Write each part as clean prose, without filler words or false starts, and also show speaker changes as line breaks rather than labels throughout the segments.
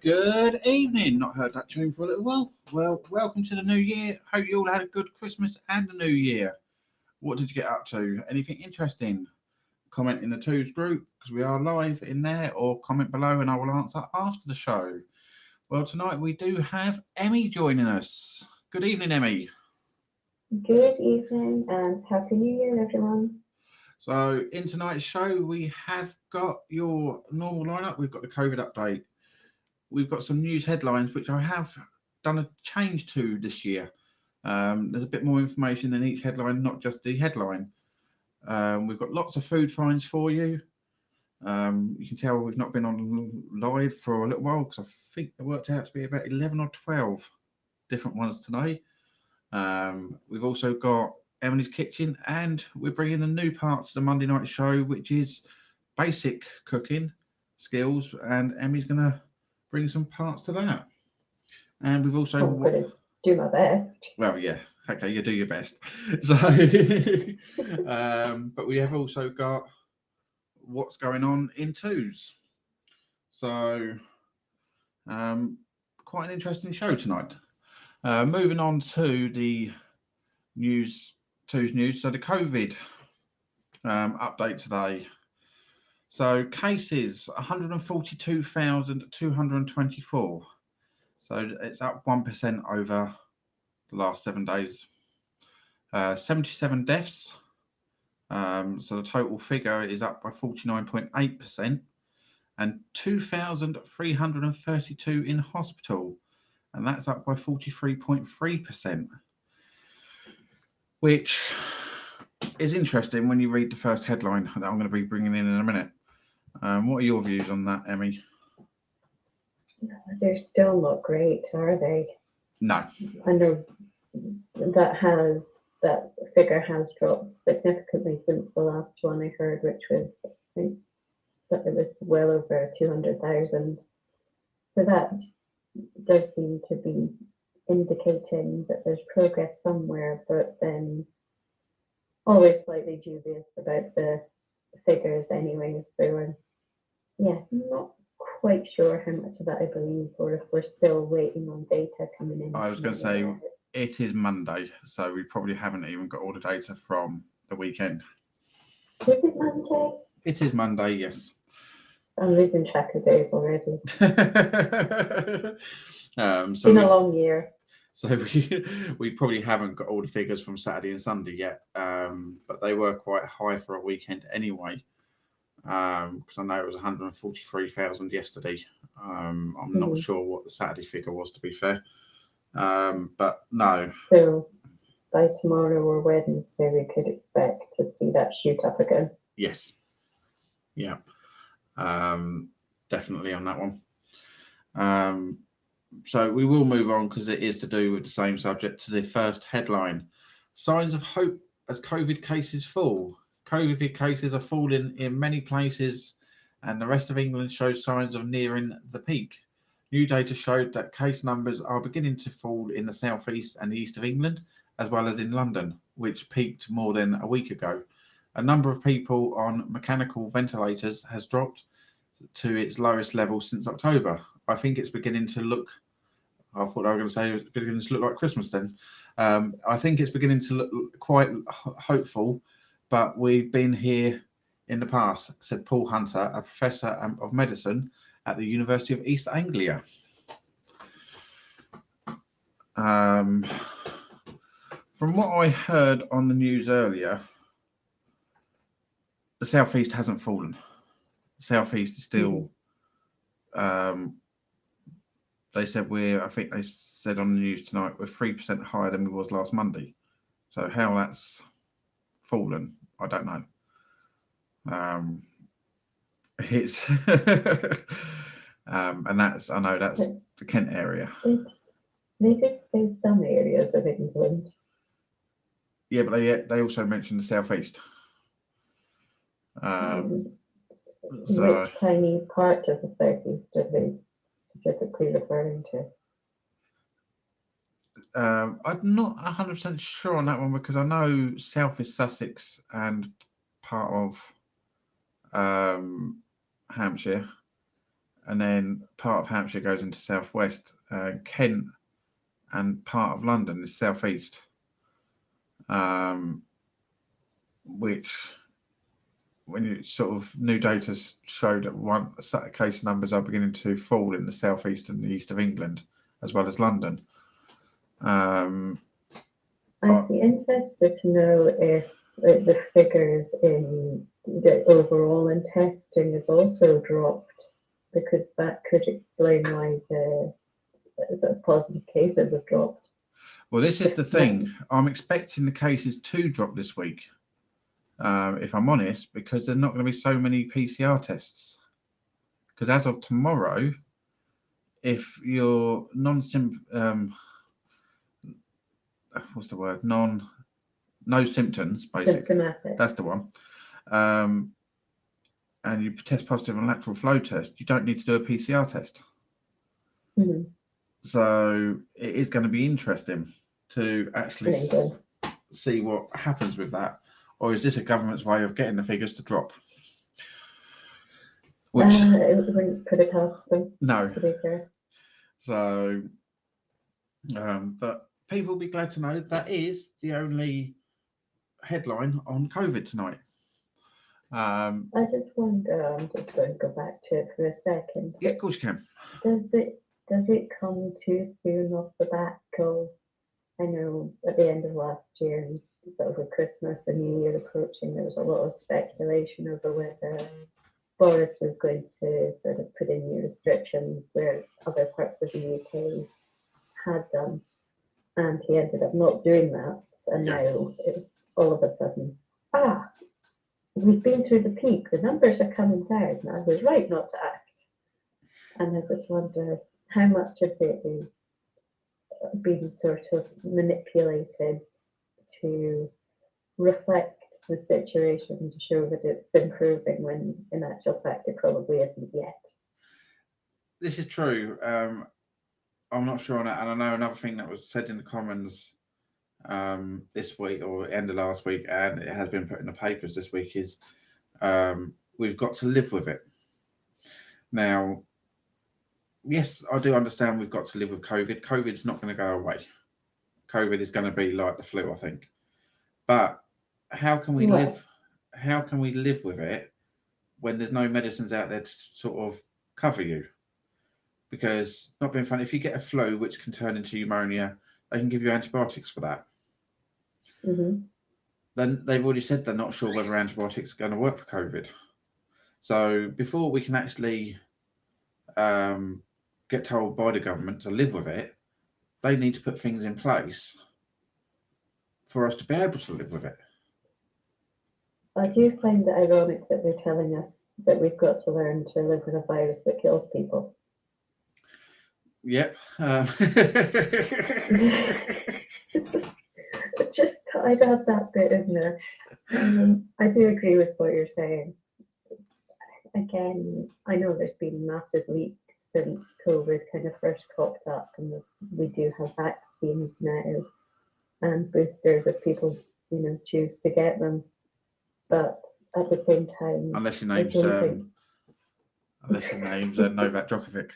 Good evening. Not heard that tune for a little while. Well, welcome to the new year. Hope you all had a good Christmas and a new year. What did you get up to? Anything interesting? Comment in the twos group because we are live in there, or comment below and I will answer after the show. Well, tonight we do have Emmy joining us. Good evening, Emmy.
Good evening and Happy New Year, everyone.
So, in tonight's show, we have got your normal lineup. We've got the COVID update. We've got some news headlines, which I have done a change to this year. There's a bit more information in each headline, not just the headline. We've got lots of food finds for you. You can tell we've not been on live for a little while because I think it worked out to be about 11 or 12 different ones today. We've also got Emily's Kitchen, and we're bringing a new part to the Monday night show, which is basic cooking skills, and Emmy's going to bring some parts to that. And we've also...
I'm going to do my best.
Well, yeah, okay, you do your best. So, but we have also got what's going on in twos. So, quite an interesting show tonight. Moving on to the news, twos news. So the COVID update today. So cases 142,224. So it's up 1% over the last 7 days. 77 deaths. So the total figure is up by 49.8%, and 2,332 in hospital, and that's up by 43.3%, which is interesting when you read the first headline that I'm going to be bringing in a minute. What are your views on that, Emmy?
They're still not great, are they?
No.
I know that figure has dropped significantly since the last one I heard, which was, I think, that it was well over 200,000. So that does seem to be indicating that there's progress somewhere, but then always slightly dubious about the figures anyway. So, yeah, I'm not quite sure how much of that I believe, or if we're still waiting on data coming in.
I was going to say it is Monday, so we probably haven't even got all the data from the weekend.
Is it Monday?
It is Monday, yes.
I'm losing track of days already.
So
been a long year.
So we probably haven't got all the figures from Saturday and Sunday yet, but they were quite high for a weekend anyway. Because I know it was 143,000 yesterday. I'm not sure what the Saturday figure was, to be fair. But no.
So by tomorrow or Wednesday, we could expect to see that shoot up again.
Yes. Yeah. Definitely on that one. So we will move on because it is to do with the same subject, to the first headline. Signs of hope as COVID cases fall. COVID cases are falling in many places, and the rest of England shows signs of nearing the peak. New data showed that case numbers are beginning to fall in the southeast and the east of England, as well as in London, which peaked more than a week ago. A number of people on mechanical ventilators has dropped to its lowest level since October. I think it's beginning to look... I thought I was going to say it's beginning to look like Christmas then. I think it's beginning to look quite hopeful, but we've been here in the past, said Paul Hunter, a professor of medicine at the University of East Anglia. From what I heard on the news earlier, the southeast hasn't fallen. The southeast is still... They said I think they said on the news tonight, we're 3% higher than we was last Monday. So how that's fallen, I don't know. It's and that's, I know that's the Kent area.
They did say some areas of England.
Yeah, but they also mentioned the southeast.
Which tiny part of the southeast are they specifically referring to?
I'm not 100% sure on that one, because I know South is Sussex and part of Hampshire, and then part of Hampshire goes into southwest. Kent and part of London is southeast, which, when you sort of new data showed that one set of case numbers are beginning to fall in the southeast and the east of England, as well as London.
I'd be interested to know if the figures in the overall in testing is also dropped, because that could explain why the positive cases have dropped.
Well, this is the thing. I'm expecting the cases to drop this week, if I'm honest, because there's not going to be so many PCR tests. Because as of tomorrow, if you're no symptoms, basically,
Symptomatic.
that's the one, and you test positive on lateral flow test, you don't need to do a PCR test.
Mm-hmm.
So it is going to be interesting to actually see what happens with that. Or is this a government's way of getting the figures to drop? Which
it wouldn't put it past them.
No.
To be fair.
So, but people will be glad to know that is the only headline on COVID tonight.
I just wonder, I'm just going to go back to it for a second.
Yeah, of course you can.
Does it come too soon off the back of, I know at the end of last year, and sort of with Christmas and New Year approaching, there was a lot of speculation over whether Boris was going to sort of put in new restrictions where other parts of the UK had done, and he ended up not doing that, and now it's all of a sudden, we've been through the peak, the numbers are coming down, I was right not to act. And I just wonder how much of it is being sort of manipulated to reflect the situation to show that it's improving, when in actual fact it probably isn't yet.
This is true. I'm not sure on that, and I know another thing that was said in the Commons this week or end of last week, and it has been put in the papers this week, is we've got to live with it. Now, yes, I do understand we've got to live with COVID. COVID's not going to go away. COVID is going to be like the flu, I think. But how can we live? How can we live with it when there's no medicines out there to sort of cover you? Because, not being funny, if you get a flu which can turn into pneumonia, they can give you antibiotics for that.
Mm-hmm.
Then they've already said they're not sure whether antibiotics are going to work for COVID. So before we can actually get told by the government to live with it, they need to put things in place for us to be able to live with it.
I do find it ironic that they're telling us that we've got to learn to live with a virus that kills people.
Yep.
Just thought I'd add that bit in there. I do agree with what you're saying. Again, I know there's been massive leaks since COVID kind of first popped up, and we do have vaccines now and boosters if people, choose to get them. But at the same time,
unless your name's Novak Djokovic.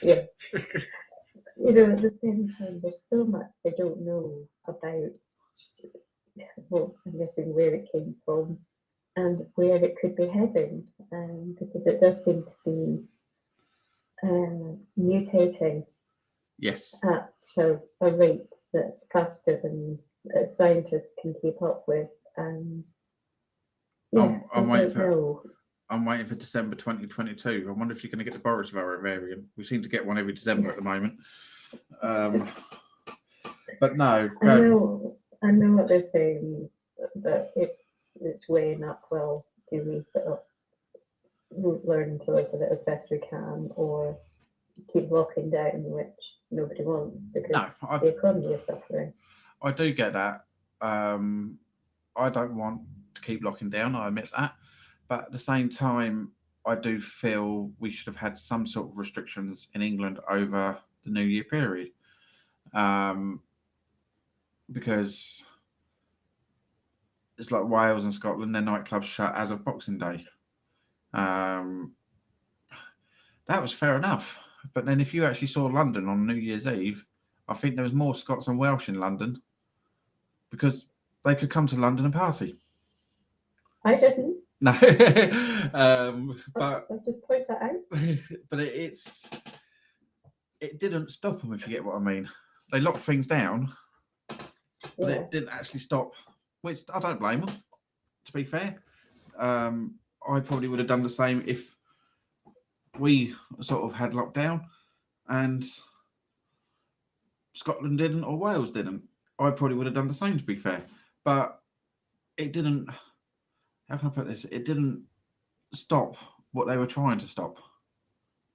Yeah. At the same time, there's so much they don't know about, I'm guessing where it came from and where it could be heading, because it does seem to be mutating.
Yes.
At a rate that's faster than scientists can keep up with.
I'm waiting for December 2022. I wonder if you're going to get the Boris variant. We seem to get one every December at the moment. But no.
I know what they're saying, that it's weighing up. Well, do we sort of learn to live with it as best we can, or keep locking down, which nobody wants because the economy is suffering?
I do get that. I don't want to keep locking down, I admit that. But at the same time, I do feel we should have had some sort of restrictions in England over the New Year period. Because it's like Wales and Scotland, their nightclubs shut as of Boxing Day. that was fair enough. But then if you actually saw London on New Year's Eve, I think there was more Scots and Welsh in London because they could come to London and party.
I didn't.
No, but
I'll just point that out.
but it didn't stop them, if you get what I mean. They locked things down, but
Yeah.
it didn't actually stop, which I don't blame them, to be fair. I probably would have done the same if we sort of had lockdown and Scotland didn't or Wales didn't. I probably would have done the same, to be fair. But it didn't, how can I put this? It didn't stop what they were trying to stop,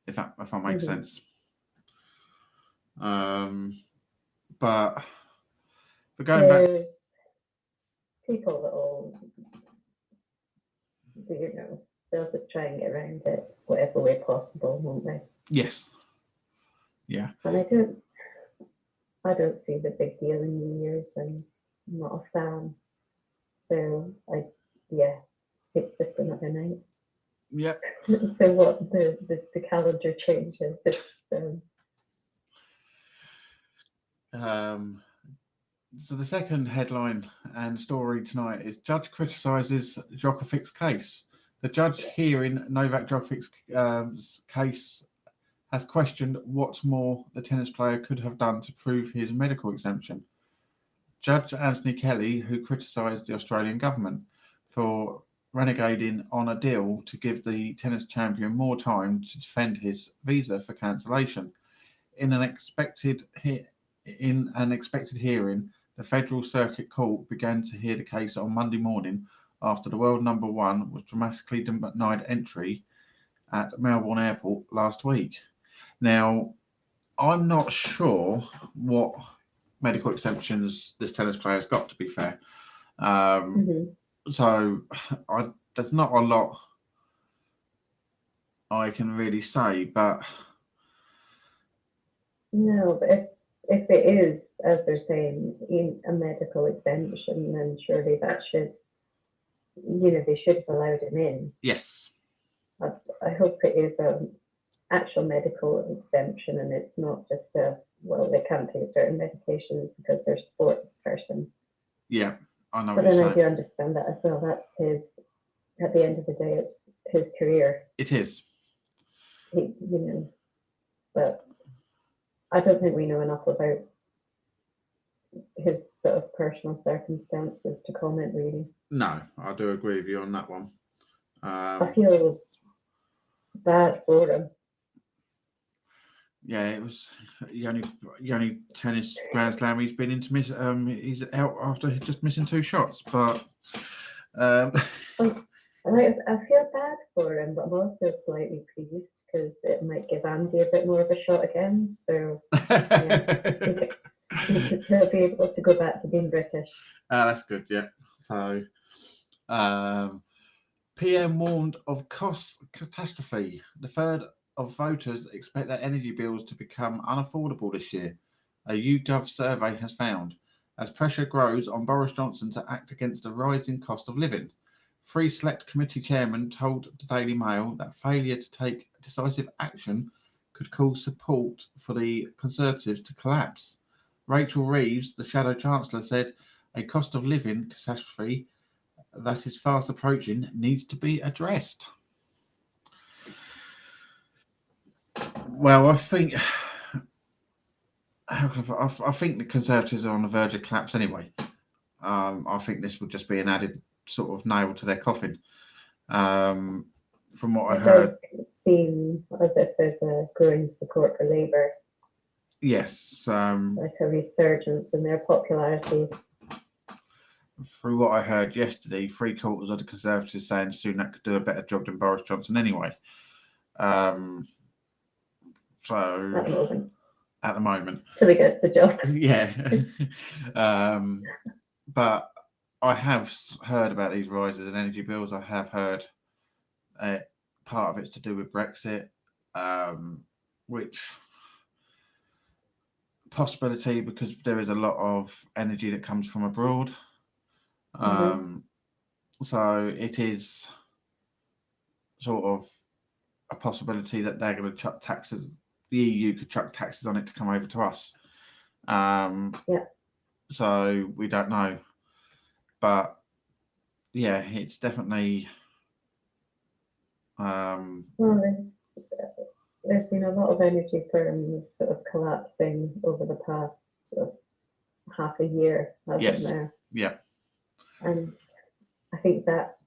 if that makes sense. But going back,
There's people that will, they'll just try and get around it whatever way possible, won't they?
yes, yeah,
And I don't see the big deal in New Year's. I'm not a fan. So it's just another night.
yeah.
So what the calendar changes.
So the second headline and story tonight is Judge criticises Djokovic's case. The judge hearing Novak Djokovic's case has questioned what more the tennis player could have done to prove his medical exemption. Judge Anthony Kelly, who criticised the Australian government for reneging on a deal to give the tennis champion more time to defend his visa for cancellation. In an expected hearing, the Federal Circuit Court began to hear the case on Monday morning after the world number one was dramatically denied entry at Melbourne Airport last week. Now, I'm not sure what medical exemptions this tennis player's got, to be fair. So there's not a lot I can really say, but
no, but if it is, as they're saying, in a medical exemption, then surely that should, they should have allowed him in.
yes.
I hope it is an actual medical exemption and it's not just they can't take certain medications because they're a sports person.
Yeah, I know
but
what you're
then
saying.
I do understand that as well. That's at the end of the day, it's his career.
It is.
But I don't think we know enough about his sort of personal circumstances to comment, really.
No, I do agree with you on that one.
I feel bad for him.
Yeah, it was the only tennis Grand Slam he's been into. He's out after just missing 2 shots, but
I feel bad for him, but I'm also slightly pleased because it might give Andy a bit more of a shot again. So he'll be able to go back to being British.
That's good, yeah. So, PM warned of cost catastrophe. The third of voters expect their energy bills to become unaffordable this year, a YouGov survey has found, as pressure grows on Boris Johnson to act against the rising cost of living. 3 Select Committee chairmen told the Daily Mail that failure to take decisive action could cause support for the Conservatives to collapse. Rachel Reeves, the Shadow Chancellor, said a cost of living catastrophe that is fast approaching needs to be addressed. Well, I think the Conservatives are on the verge of collapse anyway. I think this would just be an added sort of nail to their coffin. From what I heard,
it does seem as if there's a growing support for Labour.
Yes.
Like a resurgence in their popularity.
Through what I heard yesterday, 3/4 of the Conservatives saying Sunak could do a better job than Boris Johnson anyway. So at the moment,
till he gets the job.
Yeah. But I have heard about these rises in energy bills. I have heard part of it's to do with Brexit, which possibility because there is a lot of energy that comes from abroad. So it is sort of a possibility that they're going to chuck taxes. The EU could chuck taxes on it to come over to us.
Yeah.
So we don't know, but yeah, it's definitely.
Well, there's been a lot of energy firms sort of collapsing over the past sort of half a year, hasn't
Yes.
there?
Yeah.
And I think that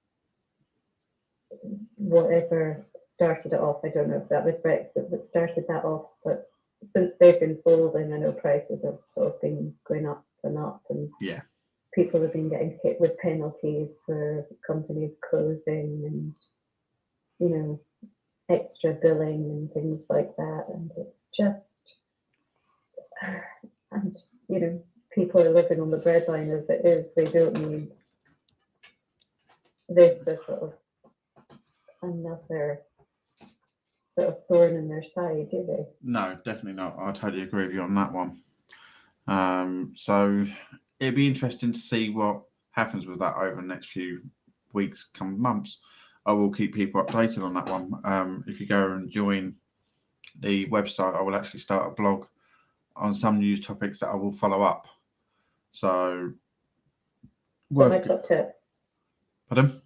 whatever started it off, I don't know if that was Brexit that started that off, but since they've been folding, I know prices have sort of been going up, and
Yeah.
people have been getting hit with penalties for companies closing, and you know, extra billing and things like that, and it's just, and you know, people are living on the breadline as it is. They don't need this as sort of another sort of thorn in their side, do they?
No, definitely not. I totally agree with you on that one. So it'd be interesting to see what happens with that over the next few weeks, come months. I will keep people updated on that one. If you go and join the website, I will actually start a blog on some news topics that I will follow up. So,
Got my top tip.
Pardon?
Do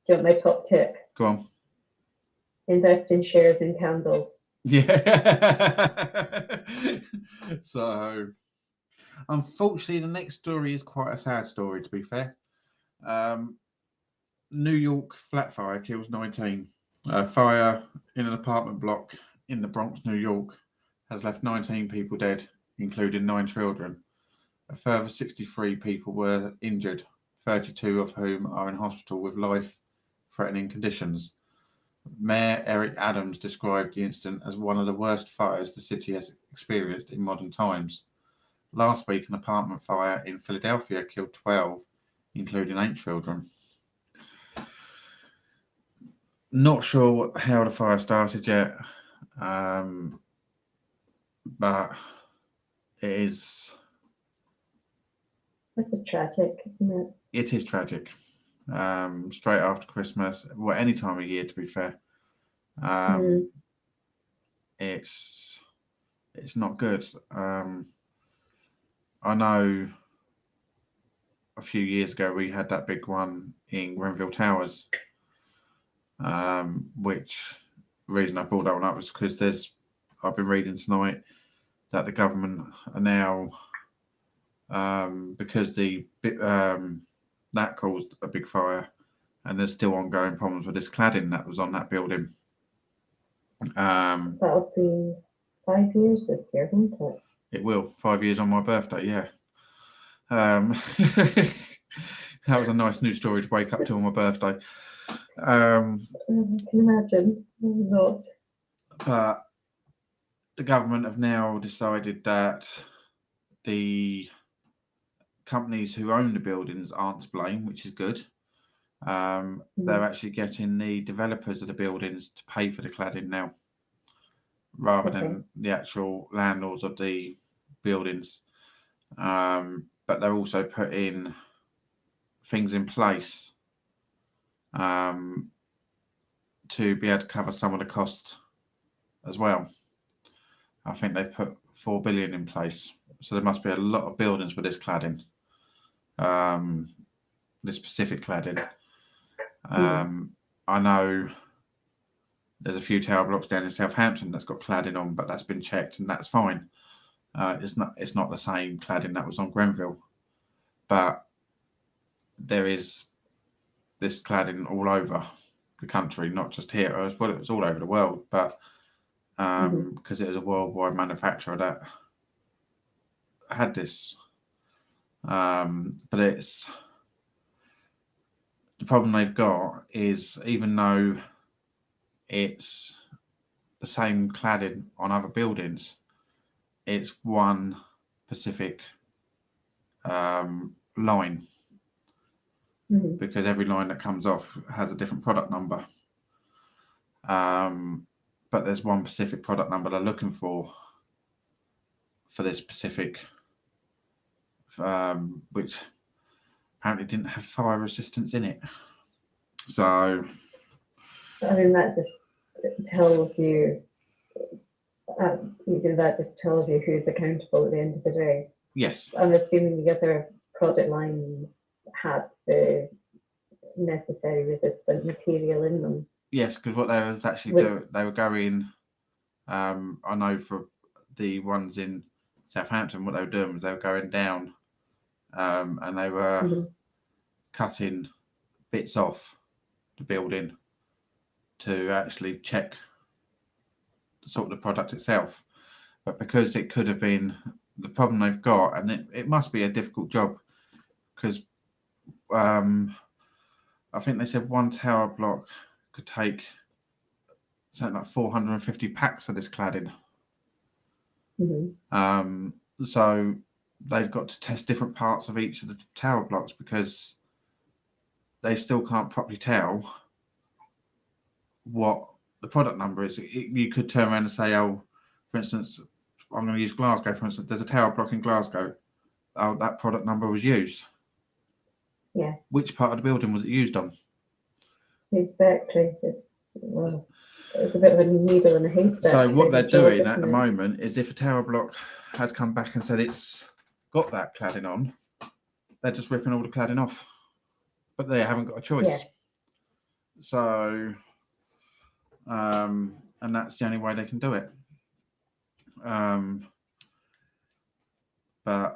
you want my top tip?
Go on.
Invest in shares in candles.
Yeah. So, unfortunately, the next story is quite a sad story, to be fair. New York flat fire kills 19. A fire in an apartment block in the Bronx, New York, has left 19 people dead, including 9 children. A further 63 people were injured, 32 of whom are in hospital with life-threatening conditions. Mayor Eric Adams described the incident as one of the worst fires the city has experienced in modern times. Last week, an apartment fire in Philadelphia killed 12, including 8 children. Not sure how the fire started yet, but it is.
This is tragic, isn't it?
It is tragic. Straight after Christmas, well, any time of year, to be fair. It's not good. I know a few years ago we had that big one in Grenfell Towers, which reason I brought that one up was because I've been reading tonight that the government are now, because that caused a big fire, and there's still ongoing problems with this cladding that was on that building.
That'll be 5 years this year, won't it?
It will. 5 years on my birthday, yeah. That was a nice news story to wake up to on my birthday.
I can imagine. Not.
But the government have now decided that the companies who own the buildings aren't to blame, which is good. They're actually getting the developers of the buildings to pay for the cladding now, rather than the actual landlords of the buildings. But they're also putting things in place to be able to cover some of the costs as well. I think they've put 4 billion in place, so there must be a lot of buildings with this cladding, this specific cladding. I know there's a few tower blocks down in Southampton that's got cladding on, but that's been checked and that's fine. It's not the same cladding that was on Grenfell, but there is this cladding all over the country, not just here. Well, it was all over the world, but because it was a worldwide manufacturer that had this. But it's the problem they've got is, even though it's the same cladding on other buildings, it's one specific line, because every line that comes off has a different product number. But there's one specific product number they're looking for this specific, which apparently didn't have fire resistance in it. So
I mean, that just tells you, that just tells you who's accountable at the end of the day.
Yes.
I'm assuming the other product lines had the necessary resistant material in them.
Yes, because what they was actually doing, they were going. I know for the ones in Southampton, what they were doing was they were going down, and they were cutting bits off the building to actually check sort of the product itself. But because it could have been the problem they've got, and it must be a difficult job, because I think they said one tower block could take something like 450 packs of this cladding. So they've got to test different parts of each of the tower blocks, because they still can't properly tell what the product number is. You could turn around and say, oh, for instance, I'm going to use Glasgow, for instance, there's a tower block in Glasgow. Oh, that product number was used.
Yeah.
Which part of the building was it used on?
Exactly. It's a bit of a needle in a haystack.
So what they're doing at the moment is, if a tower block has come back and said it's got that cladding on, they're just ripping all the cladding off. But they haven't got a choice.
Yeah.
So, and that's the only way they can do it. But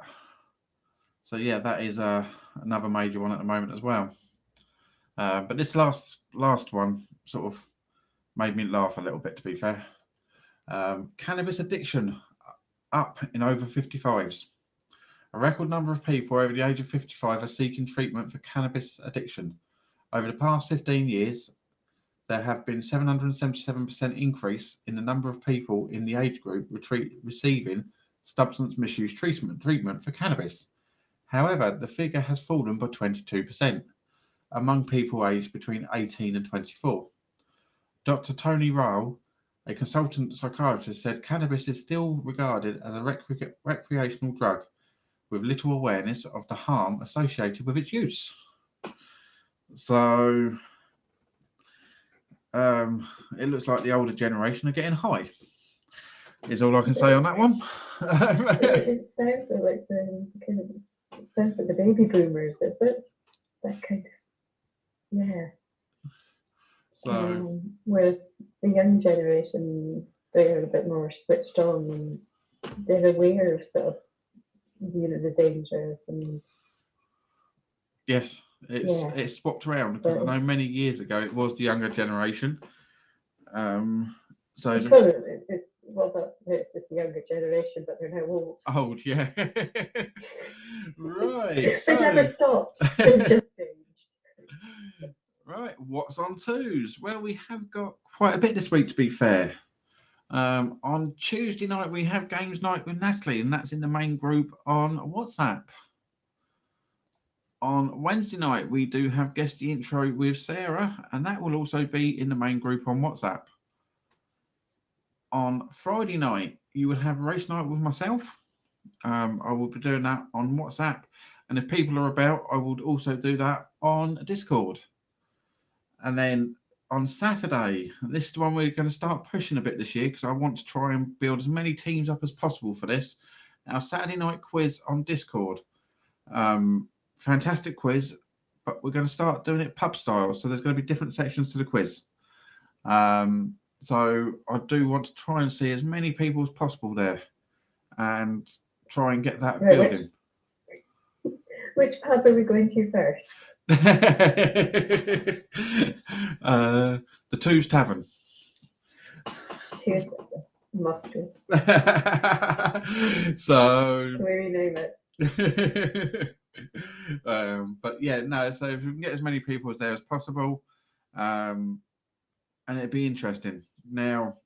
so yeah, that is another major one at the moment as well. But this last one sort of made me laugh a little bit, to be fair. Cannabis addiction up in over 55s. A record number of people over the age of 55 are seeking treatment for cannabis addiction. Over the past 15 years, there have been 777% increase in the number of people in the age group receiving substance misuse treatment for cannabis. However, the figure has fallen by 22% among people aged between 18 and 24. Dr. Tony Ryle, a consultant psychiatrist, said cannabis is still regarded as a recreational drug, with little awareness of the harm associated with its use. So it looks like the older generation are getting high, is all I can say on that one.
It sounds like the baby boomers, is it? That kind of, yeah.
So
whereas the young generations, they're a bit more switched on, and they're aware of sort of, the dangers. And
it's swapped around, because I know many years ago it was the younger generation. So
it's just the younger generation, but they're now old.
Old, yeah. Right.
They never stopped. They just changed.
Right, what's on twos? Well, we have got quite a bit this week, to be fair. On Tuesday night, we have games night with Natalie, and that's in the main group on WhatsApp. On Wednesday night, we do have guest the intro with Sarah, and that will also be in the main group on WhatsApp. On Friday night, you will have race night with myself. I will be doing that on WhatsApp, and if people are about, I will also do that on Discord. And then on Saturday, this is the one we're going to start pushing a bit this year, because I want to try and build as many teams up as possible for this. Our Saturday night quiz on Discord. Fantastic quiz, but we're going to start doing it pub style. So there's going to be different sections to the quiz. So I do want to try and see as many people as possible there, and try and get that building.
Which pub are we going to first?
The Twos Tavern.
Must be.
So
we rename it.
But yeah, no. So if we can get as many people as there as possible, and it'd be interesting. Now,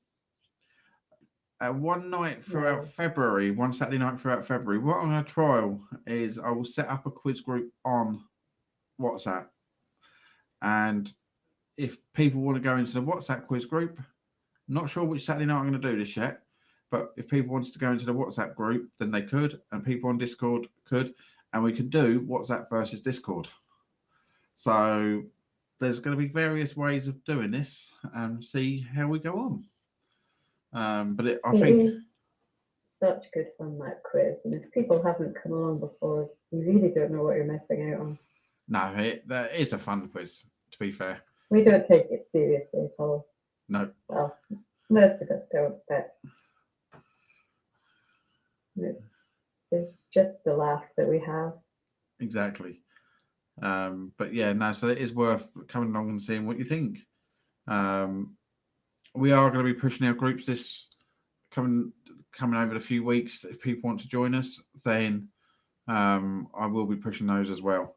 one night throughout February, one Saturday night throughout February, what I'm going to trial is I will set up a quiz group on WhatsApp, and if people want to go into the WhatsApp quiz group, not sure which Saturday night I'm going to do this yet, but if people wanted to go into the WhatsApp group, then they could, and people on Discord could, and we can do WhatsApp versus Discord. So there's going to be various ways of doing this and see how we go on. But I
It
think
is such good fun, that quiz, and if people haven't come along before, you really don't know what you're missing out on.
no, that is a fun quiz. To be fair,
We don't take it seriously at all.
no,
Well, most of us don't, but it's just the laugh that we have.
exactly. But yeah, no, so it is worth coming along and seeing what you think. We are going to be pushing our groups this coming over the few weeks. If people want to join us, then I will be pushing those as well.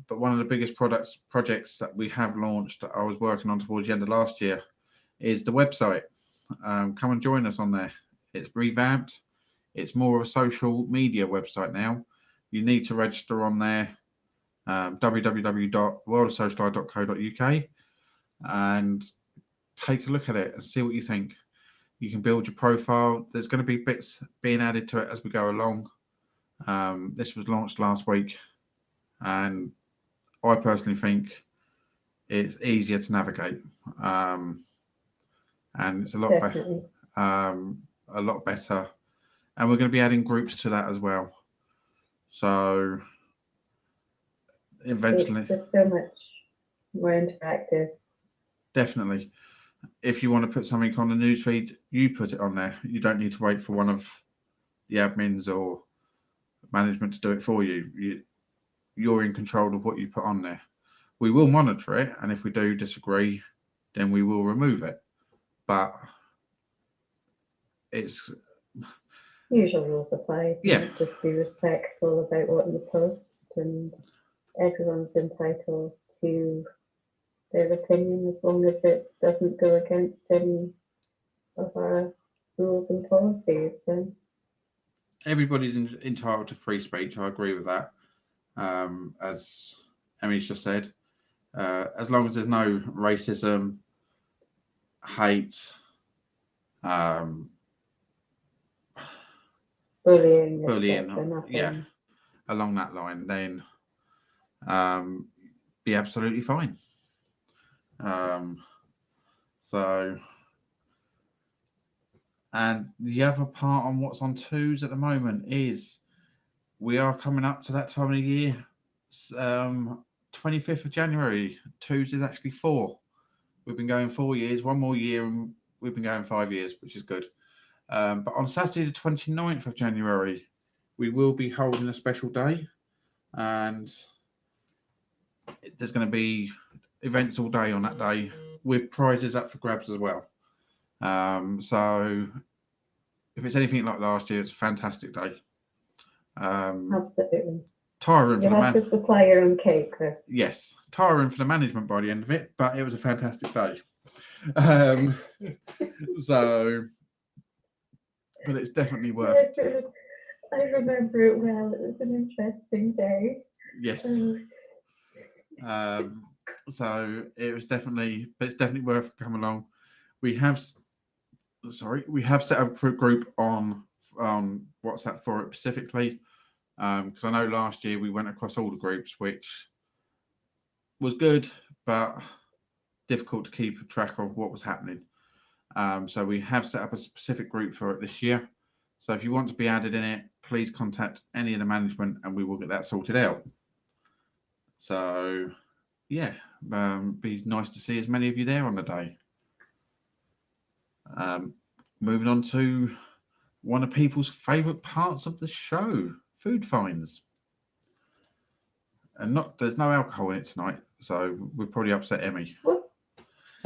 But one of the biggest projects that we have launched that I was working on towards the end of last year is the website. Come and join us on there. It's revamped. It's more of a social media website now. You need to register on there, www.worldofsocialite.co.uk, and take a look at it and see what you think. You can build your profile. There's going to be bits being added to it as we go along. This was launched last week, and I personally think it's easier to navigate, and it's a lot better. A lot better, and we're going to be adding groups to that as well. So eventually,
it's just so much more interactive.
Definitely. If you want to put something on the newsfeed, you put it on there. You don't need to wait for one of the admins or management to do it for you. You're in control of what you put on there. We will monitor it, and if we do disagree, then we will remove it. But it's
usual rules apply.
Yeah.
Just be respectful about what you post, and everyone's entitled to their opinion as long as it doesn't go against any of our rules and policies. Then
everybody's entitled to free speech. I agree with that. As Emmy's just said, as long as there's no racism, hate,
bullying,
yeah, along that line, then be absolutely fine. So, and the other part on what's on twos at the moment is we are coming up to that time of the year. 25th of January, twos is actually 4. We've been going 4 years, one more year, and we've been going 5 years, which is good. But on Saturday, the 29th of January, we will be holding a special day, and there's going to be events all day on that day with prizes up for grabs as well. So if it's anything like last year, it's a fantastic day.
Absolutely.
Tiring
you have to supply your own cake.
Yes, tiring for the management by the end of it, but it was a fantastic day. So, but it's definitely worth
it. I remember it well. It was an interesting day.
Yes. So it was definitely, but it's definitely worth coming along. We have set up a group on WhatsApp for it specifically, because I know last year we went across all the groups, which was good, but difficult to keep track of what was happening. So we have set up a specific group for it this year. So if you want to be added in it, please contact any of the management and we will get that sorted out. So yeah, be nice to see as many of you there on the day. Moving on to one of people's favourite parts of the show, food finds. And there's no alcohol in it tonight, so we'll probably upset Emmy.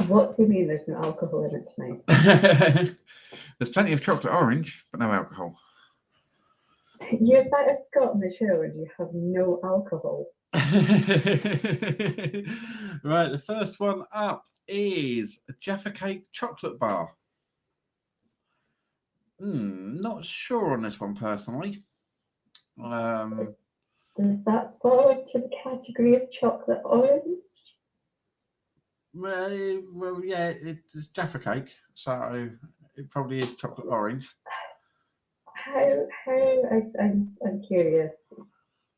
What do you mean there's no alcohol in it tonight?
There's plenty of chocolate orange, but no alcohol.
You're about a Scot on the show and you have no alcohol.
Right, the first one up is a Jaffa Cake chocolate bar. Not sure on this one personally.
Does that fall into the category of chocolate orange?
Well, yeah, it's Jaffa Cake, so it probably is chocolate orange.
I'm curious.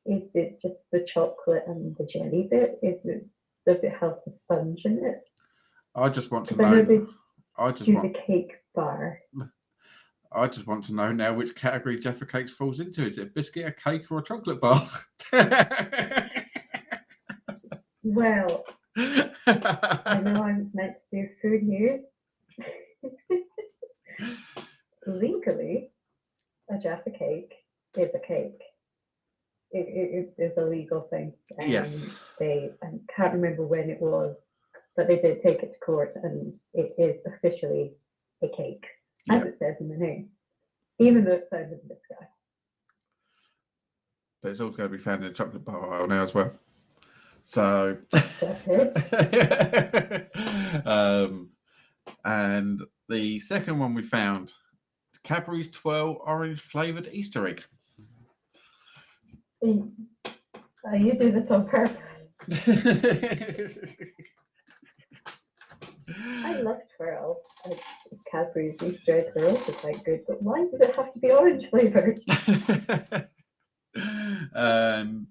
Is it just the chocolate and the jelly bit? Is it does it have the sponge in it?
I just want to
'Cause I know
know.
they
I just
do
want.
the cake bar.
I just want to know now which category Jaffa Cakes falls into. Is it a biscuit, a cake, or a chocolate bar?
Well, I know I'm meant to do food news. Legally, a Jaffa cake is a cake. It is a legal thing.
Yes.
I can't remember when it was, but they did take it to court, and it is officially a cake, as
Yeah.
it says in the name, even though it's found in the sky.
But it's also going to be found in a chocolate bar aisle now as well. So.
Stop it.
And the second one we found, Cadbury's Twirl orange flavoured Easter egg.
You do this on purpose. I love twirl. Cadbury's Easter eggs are also quite good, but why does it have to be orange flavoured?
And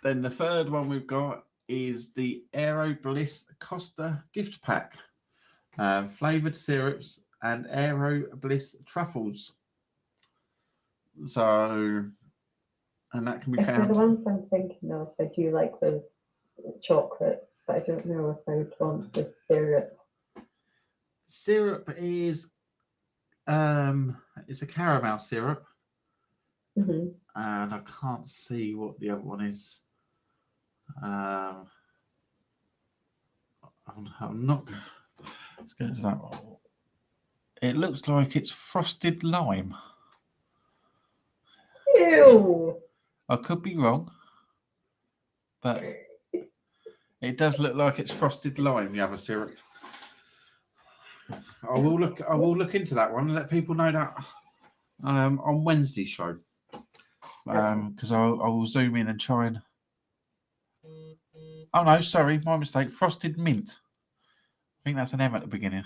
then the third one we've got is the Aero Bliss Costa gift pack, flavoured syrups and Aero Bliss truffles. So, and that can be
If they're the
found.
ones I'm thinking of, I do like those chocolates, but I don't know if I would want the syrup.
Syrup is it's a caramel syrup,
Mm-hmm.
and I can't see what the other one is. I'm not. Let's go to that one. It looks like it's frosted lime.
Ew!
I could be wrong, but it does look like it's frosted lime. The other syrup. I will look into that one and let people know that on Wednesday's show. Because I will zoom in and try and. Oh no, sorry, my mistake. Frosted mint. I think that's an M at the beginning.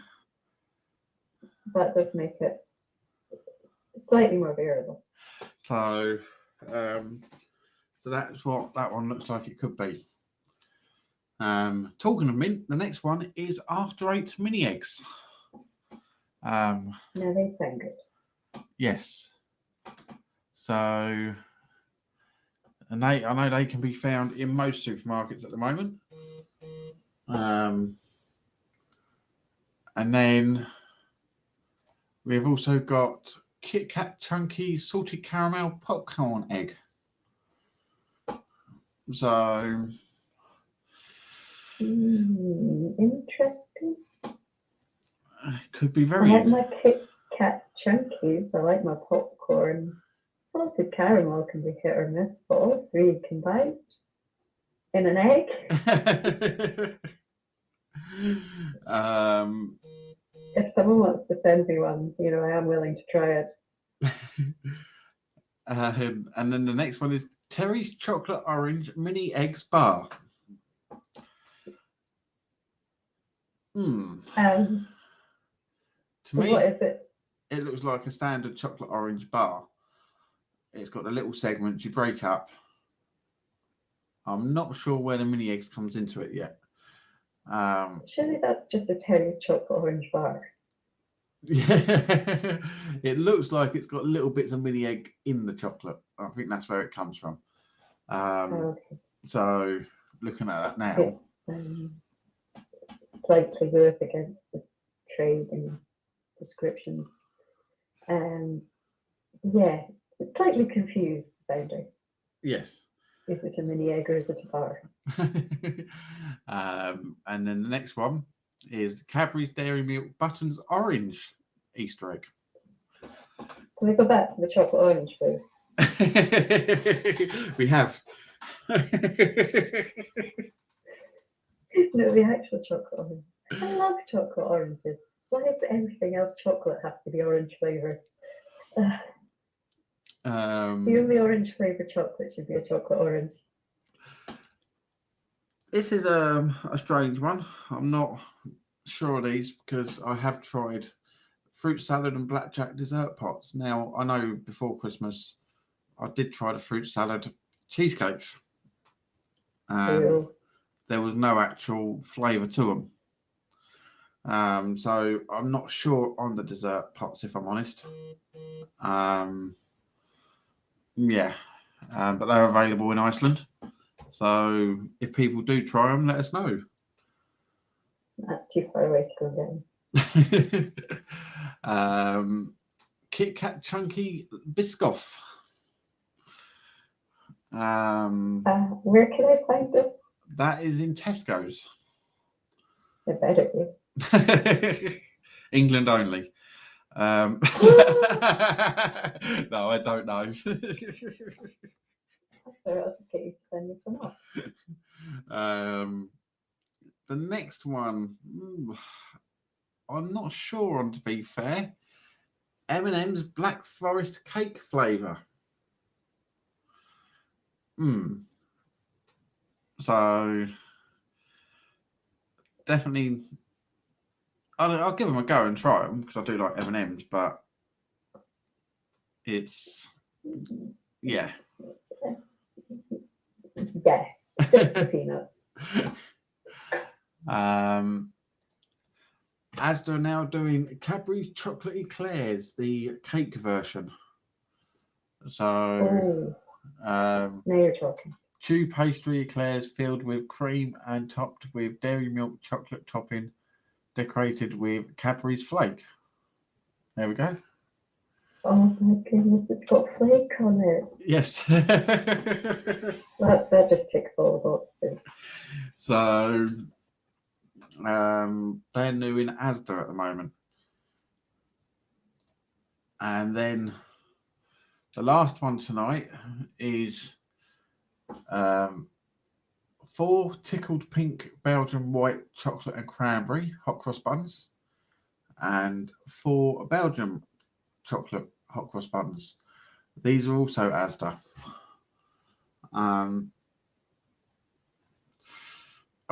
That does make it slightly more bearable.
So that's what that one looks like it could be. Talking of mint, the next one is After 8 mini eggs.
Now they sound good.
Yes. So, and I know they can be found in most supermarkets at the moment. And then we've also got Kit Kat Chunky Salted Caramel Popcorn Egg. So,
Interesting.
it could be
I
very.
like my Kit Kat Chunkies. I like my popcorn. Salted caramel can be hit or miss, but all three combined in an egg. If someone wants to send me one, I am willing to try it.
And then the next one is Terry's Chocolate Orange Mini Eggs Bar. To me,
what is it?
It looks like a standard chocolate orange bar. It's got the little segments you break up. I'm not sure where the mini eggs comes into it yet.
Surely that's just a Terry's chocolate orange bar.
Yeah, it looks like it's got little bits of mini egg in the chocolate. I think that's where it comes from.
Okay.
So looking at that now,
slightly goes against the trade and descriptions. Yeah, slightly confused sounding.
Yes.
Is it a mini egg or is it a bar?
And then the next one is Cadbury's Dairy Milk Buttons Orange Easter egg.
Can we go back to the chocolate orange, please?
We have.
No, the actual chocolate orange. I love chocolate oranges. Why does everything else chocolate have to be orange flavour? The only orange flavoured chocolate should be a chocolate orange.
This is a strange one. I'm not sure of these because I have tried fruit salad and blackjack dessert pots. Now, I know before Christmas I did try the fruit salad cheesecakes. and
Cool.
there was no actual flavour to them. So I'm not sure on the dessert pots, if I'm honest. Yeah, but they're available in Iceland. So if people do try them, let us know.
That's too far away to go down.
Kit Kat Chunky Biscoff.
Where can I find this?
That is in Tesco's.
It better be.
England only. No, I don't know.
Sorry, I'll just get you to send me some up.
The next one, I'm not sure on, to be fair. M&M's Black Forest cake flavour. So definitely, I'll give them a go and try them because I do like M&M's, but it's yeah.
Yeah, just the peanuts.
Asda are now doing Cadbury's Chocolate Eclairs, the cake version. So,
now you're talking.
Chew pastry eclairs filled with cream and topped with dairy milk chocolate topping, decorated with Cadbury's flake. There we go.
Oh my goodness, it's got flake on it.
Yes.
that just ticks all the boxes.
So, they're new in Asda at the moment. And then the last one tonight is 4 tickled pink Belgian white chocolate and cranberry hot cross buns, and 4 Belgian chocolate hot cross buns. These are also Asda.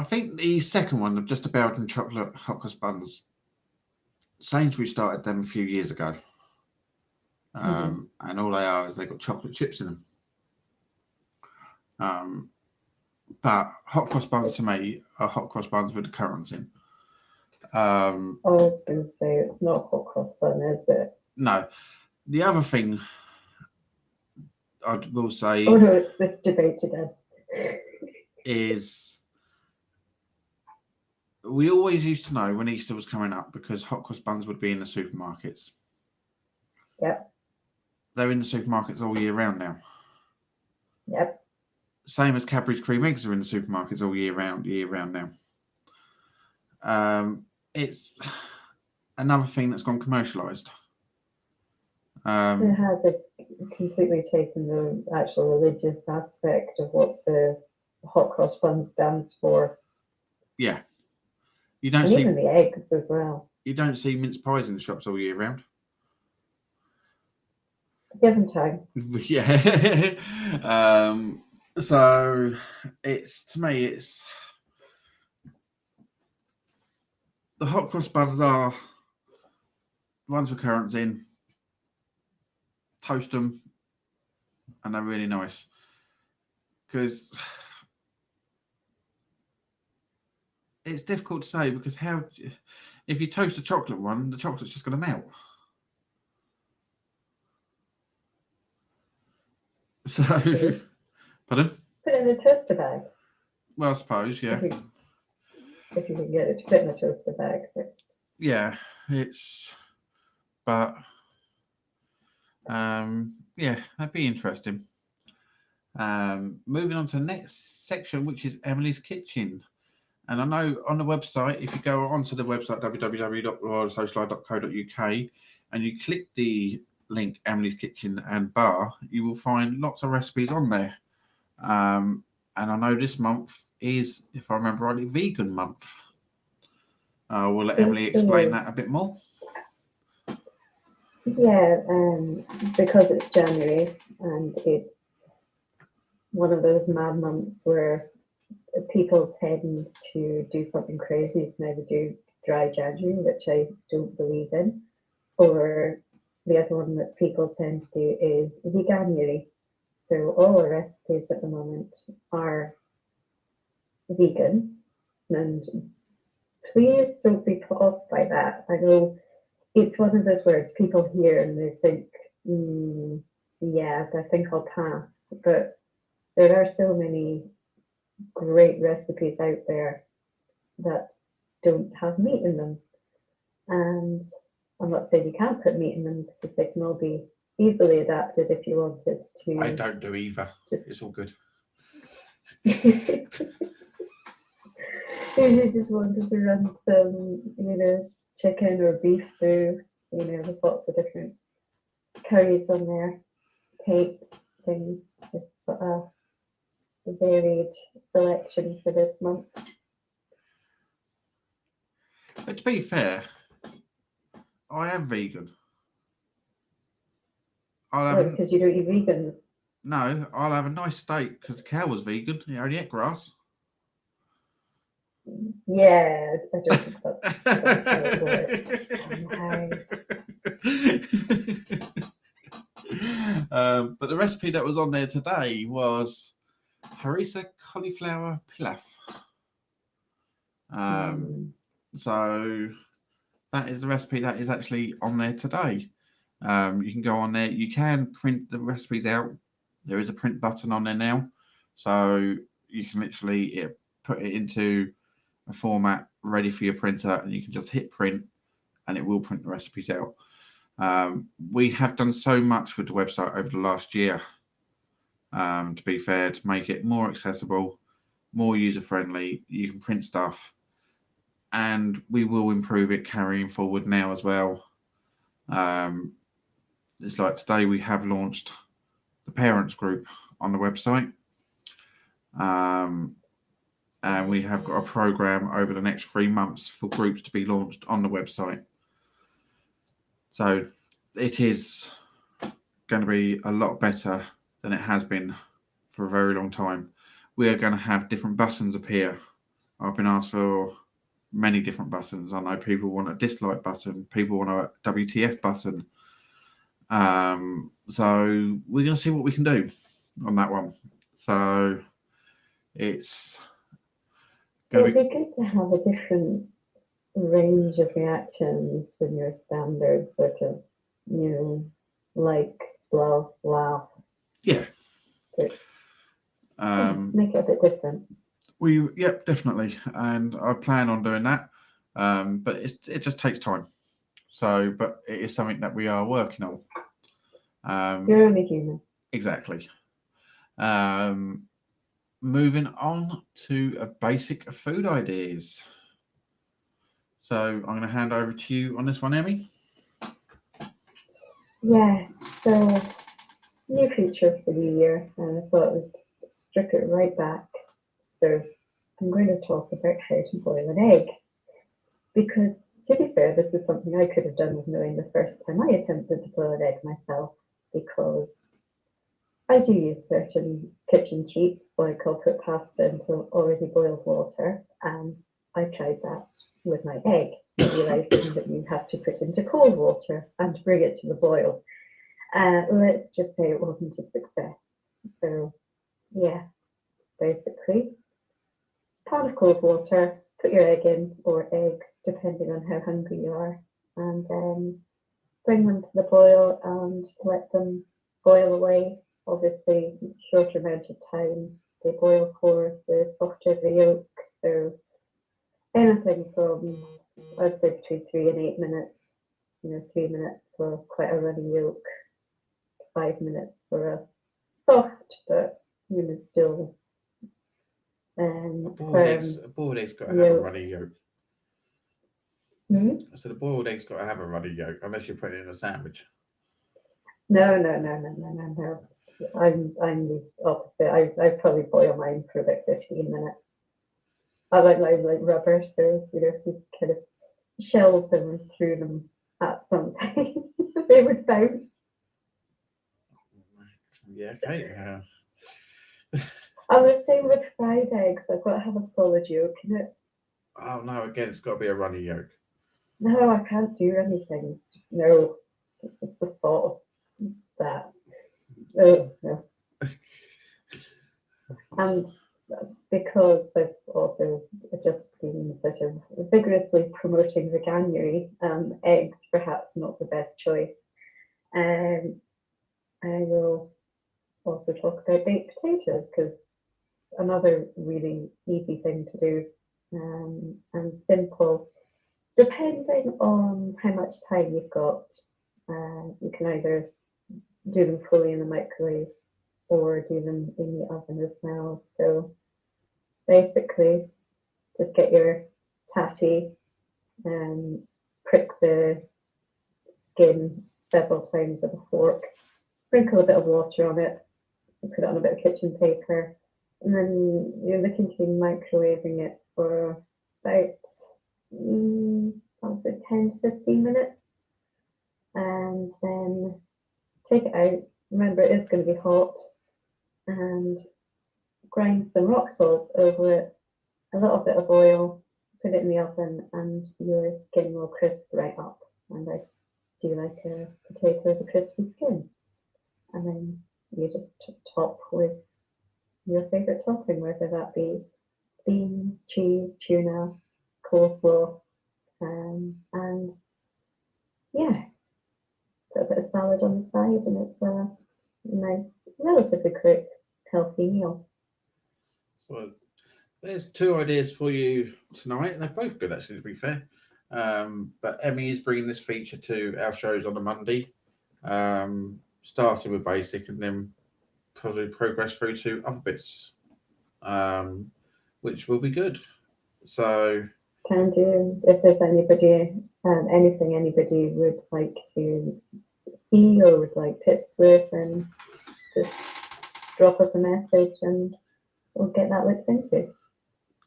I think the second one of just a Belgian chocolate hot cross buns, Sainsbury's started them a few years ago. And all they are is they've got chocolate chips in them. But hot cross buns to me are hot cross buns with the currants in.
I was going to say it's not hot cross bun, is it?
No. The other thing I will say.
Oh no, it's this debate again.
Is we always used to know when Easter was coming up because hot cross buns would be in the supermarkets.
Yep.
They're in the supermarkets all year round now.
Yep.
Same as Cadbury's cream eggs are in the supermarkets all year round now. It's another thing that's gone commercialised.
It has completely taken the actual religious aspect of what the hot cross bun stands for.
Yeah. You don't
and
see
even the eggs as well.
You don't see mince pies in the shops all year round.
Give them time.
Yeah. So it's, to me, it's the hot cross buns are ones with currants in, toast them, and they're really nice. Because it's difficult to say, because if you toast a chocolate one, the chocolate's just going to melt. So, pardon?
Put it in a toaster bag.
Well, I suppose, yeah.
If you can get it to fit in a toaster bag.
Yeah, but yeah, that'd be interesting. Moving on to the next section, which is Emily's Kitchen. And I know on the website, if you go onto the website www.royalsocialite.co.uk and you click the link Emily's Kitchen and Bar, you will find lots of recipes on there. And I know this month is, if I remember rightly, vegan month. We'll let Emily explain that a bit more.
Yeah, because it's January and it's one of those mad months where people tend to do something crazy. You can either do dry January, which I don't believe in, or the other one that people tend to do is veganuary. So all our recipes at the moment are vegan, and please don't be put off by that. I know it's one of those words people hear and they think, yeah, I think I'll pass. But there are so many great recipes out there that don't have meat in them. And I'm not saying you can't put meat in them because they can all be easily adapted if you wanted to.
I don't do either. It's all good.
If you just wanted to run some, chicken or beef through, there's lots of different curries on there, cakes, things. It's got a varied selection for this month.
But to be fair, I am vegan.
Because you don't eat vegans.
No, I'll have a nice steak because the cow was vegan. He only ate grass.
Yeah, I don't think that's how it works.
But the recipe that was on there today was harissa cauliflower pilaf. So that is the recipe that is actually on there today. You can go on there. You can print the recipes out. There is a print button on there now, so you can literally put it into a format ready for your printer, and you can just hit print, and it will print the recipes out. We have done so much with the website over the last year, to be fair, to make it more accessible, more user-friendly. You can print stuff, and we will improve it carrying forward now as well. It's like today we have launched the parents group on the website, and we have got a program over the next 3 months for groups to be launched on the website. So it is going to be a lot better than it has been for a very long time. We are going to have different buttons appear. I've been asked for many different buttons. I know people want a dislike button, people want a WTF button. So we're going to see what we can do on that one. So it's
going to be good to have a different range of reactions than your standard sort of, like, love, laugh.
Yeah.
Make it a bit different.
Yep, definitely, and I plan on doing that. But it just takes time. So, but it is something that we are working on.
You're only human.
Exactly. Moving on to basic food ideas. So I'm going to hand over to you on this one, Emmy.
Yeah, so new feature for the year, and I thought I would strip it right back. So I'm going to talk about how to boil an egg. Because, to be fair, this is something I could have done with knowing the first time I attempted to boil an egg myself, because I do use certain kitchen cheats, like I'll put pasta into already boiled water, and I tried that with my egg, realising that you have to put into cold water and bring it to the boil. Let's just say it wasn't a success. So, yeah, basically, pot of cold water, put your egg in, or eggs, depending on how hungry you are, and then bring them to the boil and let them boil away. Obviously, shorter amount of time they boil for, the softer the yolk. So anything from, I'd say, between 3 and 8 minutes. 3 minutes for quite a runny yolk, 5 minutes for a soft but still
a boiled egg's got to have a runny yolk. I said a boiled egg's got to have a runny yolk, unless you put it in a sandwich.
No. I'm the opposite. I probably boil mine for about 15 minutes. I like rubber, so if you kind of shelved them and threw them at something, they would bounce.
Yeah, okay.
I'm the same with fried eggs. I've got to have a solid yolk in it.
Oh no! Again, it's got to be a runny yolk.
No, I can't do anything. No, it's the thought of that. Oh no. And because I've also just been sort of vigorously promoting veganuary, eggs perhaps not the best choice. I will also talk about baked potatoes, because another really easy thing to do, and simple. Depending on how much time you've got, you can either do them fully in the microwave or do them in the oven as well. So basically, just get your tatty and prick the skin several times with a fork, sprinkle a bit of water on it, put it on a bit of kitchen paper, and then you're looking to be microwaving it for about 10 to 15 minutes, and then take it out. Remember, it is going to be hot, and grind some rock salt over it, a little bit of oil, put it in the oven, and your skin will crisp right up. And I do like a potato with a crispy skin. And then you just top with your favourite topping, whether that be beans, cheese, tuna, coleslaw, and yeah, put a bit of salad on the side, and it's a nice, relatively quick, healthy meal.
So there's two ideas for you tonight. They're both good, actually, to be fair. But Emmy is bringing this feature to our shows on a Monday, starting with basic and then probably progress through to other bits, which will be good. So
Can do. If there's anybody, anything anybody would like to see or would like tips with, then just drop us a message and we'll get that looked into.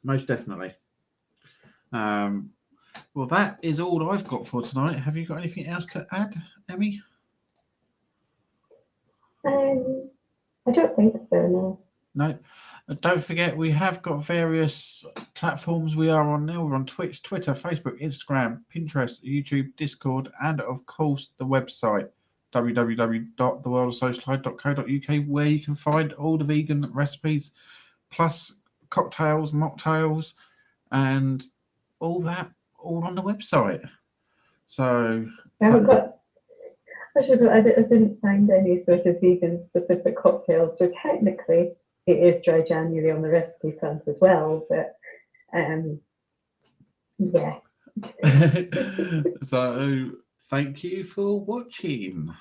most definitely. Well, that is all I've got for tonight. Have you got anything else to add, Emmy?
I don't think so, no.
No. Don't forget, we have got various platforms we are on now. We're on Twitch, Twitter, Facebook, Instagram, Pinterest, YouTube, Discord, and of course the website www.theworldofsocialite.co.uk, where you can find all the vegan recipes, plus cocktails, mocktails, and all that, all on the website. So
I didn't find any sort of vegan specific cocktails, so technically it is Dry January on the recipe front as well, but yeah.
So thank you for watching.